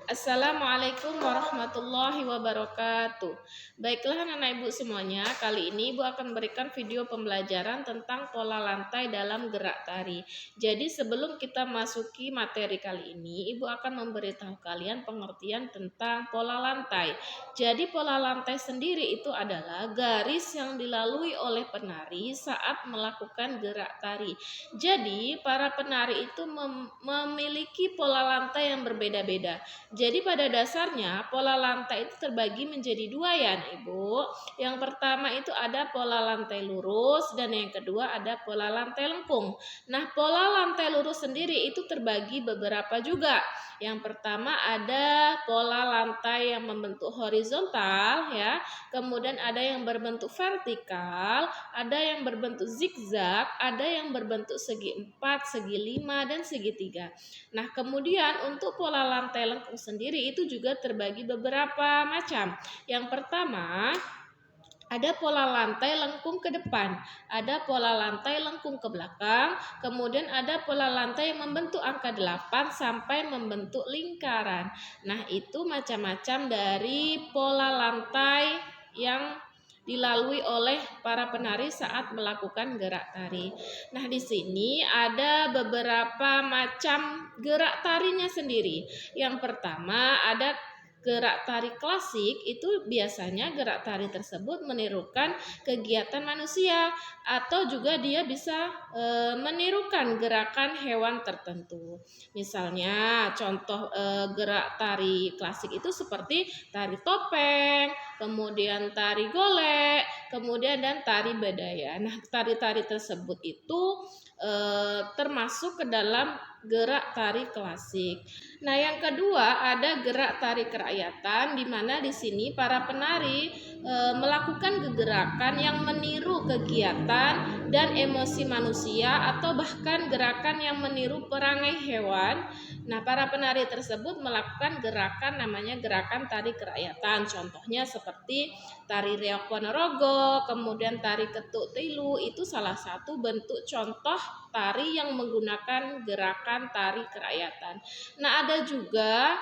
Assalamualaikum warahmatullahi wabarakatuh. Baiklah anak-anak ibu semuanya, kali ini ibu akan memberikan video pembelajaran tentang pola lantai dalam gerak tari. Jadi sebelum kita masuki materi kali ini, ibu akan memberitahu kalian pengertian tentang pola lantai. Jadi pola lantai sendiri itu adalah garis yang dilalui oleh penari saat melakukan gerak tari. Jadi para penari itu memiliki pola lantai yang berbeda-beda. Jadi pada dasarnya pola lantai itu terbagi menjadi dua ya Ibu. Yang pertama itu ada pola lantai lurus dan yang kedua ada pola lantai lengkung. Nah pola lantai lurus sendiri itu terbagi beberapa juga. Yang pertama ada pola lantai yang membentuk horizontal ya. Kemudian ada yang berbentuk vertikal, ada yang berbentuk zigzag, ada yang berbentuk segi 4, segi 5 dan segitiga. Nah kemudian untuk pola lantai lengkung sendiri itu juga terbagi beberapa macam. Yang pertama ada pola lantai lengkung ke depan, ada pola lantai lengkung ke belakang, kemudian ada pola lantai yang membentuk angka 8 sampai membentuk lingkaran. Nah itu macam-macam dari pola lantai yang dilalui oleh para penari saat melakukan gerak tari. Nah, di sini ada beberapa macam gerak tarinya sendiri. Yang pertama ada gerak tari klasik, itu biasanya gerak tari tersebut menirukan kegiatan manusia atau juga dia bisa menirukan gerakan hewan tertentu. Misalnya contoh gerak tari klasik itu seperti tari topeng, kemudian tari golek, kemudian dan tari badaya. Nah, tari-tari tersebut itu termasuk ke dalam gerak tari klasik. Nah, yang kedua ada gerak tari kerakyatan, di mana di sini para penari melakukan gerakan yang meniru kegiatan dan emosi manusia atau bahkan gerakan yang meniru perangai hewan. Nah, para penari tersebut melakukan gerakan namanya gerakan tari kerakyatan. Contohnya seperti tari reok ponorogo, kemudian tari ketuk tilu, itu salah satu bentuk contoh tari yang menggunakan gerakan tari kerakyatan. Nah, ada juga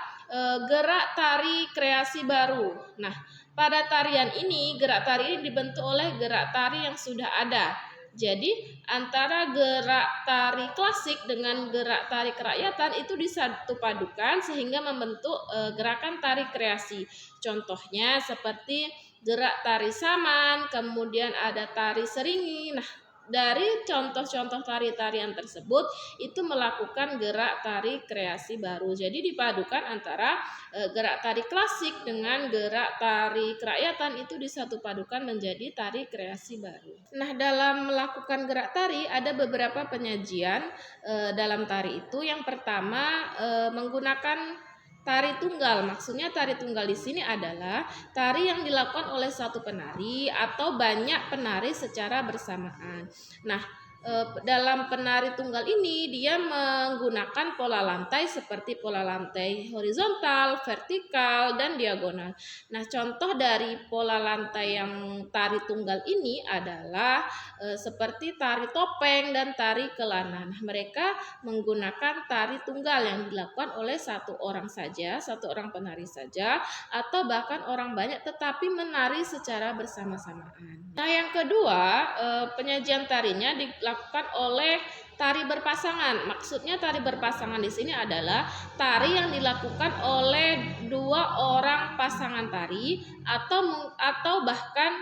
gerak tari kreasi baru. Nah, pada tarian ini, gerak tari ini dibentuk oleh gerak tari yang sudah ada. Jadi, antara gerak tari klasik dengan gerak tari kerakyatan itu disatu padukan sehingga membentuk gerakan tari kreasi. Contohnya seperti gerak tari saman, kemudian ada tari seringi. Nah, dari contoh-contoh tari-tarian tersebut itu melakukan gerak tari kreasi baru. Jadi dipadukan antara gerak tari klasik dengan gerak tari kerakyatan itu disatu padukan menjadi tari kreasi baru. Nah, dalam melakukan gerak tari ada beberapa penyajian dalam tari itu. Yang pertama menggunakan tari tunggal. Maksudnya tari tunggal di sini adalah tari yang dilakukan oleh satu penari atau banyak penari secara bersamaan. Nah, dalam penari tunggal ini dia menggunakan pola lantai seperti pola lantai horizontal, vertikal, dan diagonal. Nah, contoh dari pola lantai yang tari tunggal ini adalah seperti tari topeng dan tari kelana. Nah, mereka menggunakan tari tunggal yang dilakukan oleh satu orang saja, satu orang penari saja, atau bahkan orang banyak tetapi menari secara bersama-samaan. Nah, yang kedua penyajian tarinya dilakukan oleh tari berpasangan. Maksudnya tari berpasangan di sini adalah tari yang dilakukan oleh dua orang pasangan tari atau bahkan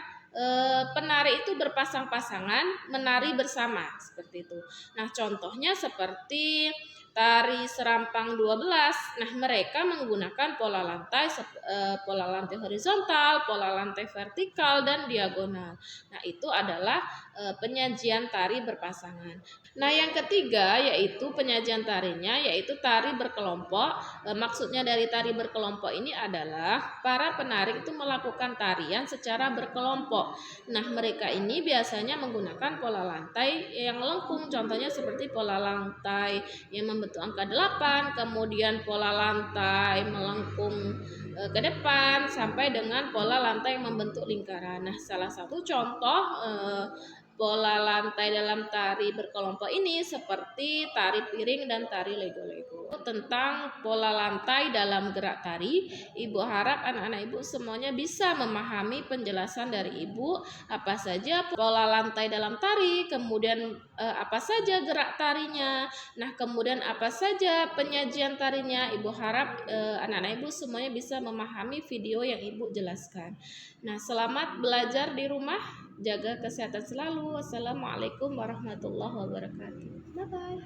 penari itu berpasang-pasangan menari bersama seperti itu. Nah, contohnya seperti tari serampang 12. Nah, mereka menggunakan pola lantai horizontal, pola lantai vertikal dan diagonal. Nah, itu adalah penyajian tari berpasangan. Nah, yang ketiga yaitu penyajian tarinya yaitu tari berkelompok. Maksudnya dari tari berkelompok ini adalah para penari itu melakukan tarian secara berkelompok. Nah, mereka ini biasanya menggunakan pola lantai yang lengkung. Contohnya seperti pola lantai yang membentuk angka 8, kemudian pola lantai melengkung ke depan sampai dengan pola lantai yang membentuk lingkaran. Nah, salah satu contoh pola lantai dalam tari berkelompok ini seperti tari piring dan tari lego-lego. tentang pola lantai dalam gerak tari. Ibu harap anak-anak ibu semuanya bisa memahami penjelasan dari ibu, apa saja pola lantai dalam tari, kemudian apa saja gerak tarinya, nah kemudian apa saja penyajian tarinya. Ibu harap anak-anak ibu semuanya bisa memahami video yang ibu jelaskan. Nah, selamat belajar di rumah, jaga kesehatan selalu. Wassalamualaikum warahmatullahi wabarakatuh. Bye bye.